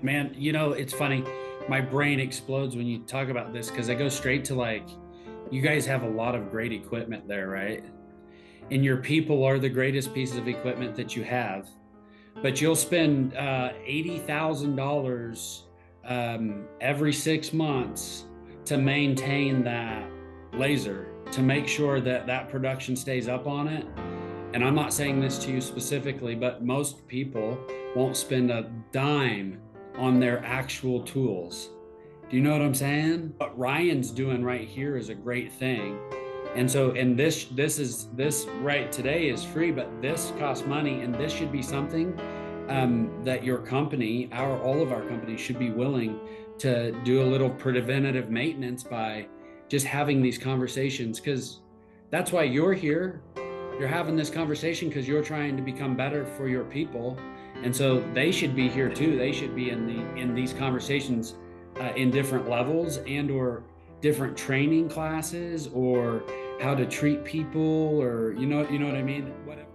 Man, it's funny. My brain explodes when you talk about this because I go straight to like, you guys have a lot of great equipment there, right? And your people are the greatest pieces of equipment that you have. But you'll spend $80,000 every 6 months to maintain that laser, to make sure that that production stays up on it. And I'm not saying this to you specifically, but most people won't spend a dime on their actual tools. Do you know what I'm saying? What Ryan's doing right here is a great thing. And this right today is free, but this costs money, and this should be something that your company, our all of our companies, should be willing to do a little preventative maintenance by just having these conversations. Because that's why you're here. You're having this conversation because you're trying to become better for your people, and so they should be here too. They should be in these conversations in different levels and/or different training classes or how to treat people, or you know what I mean. Whatever.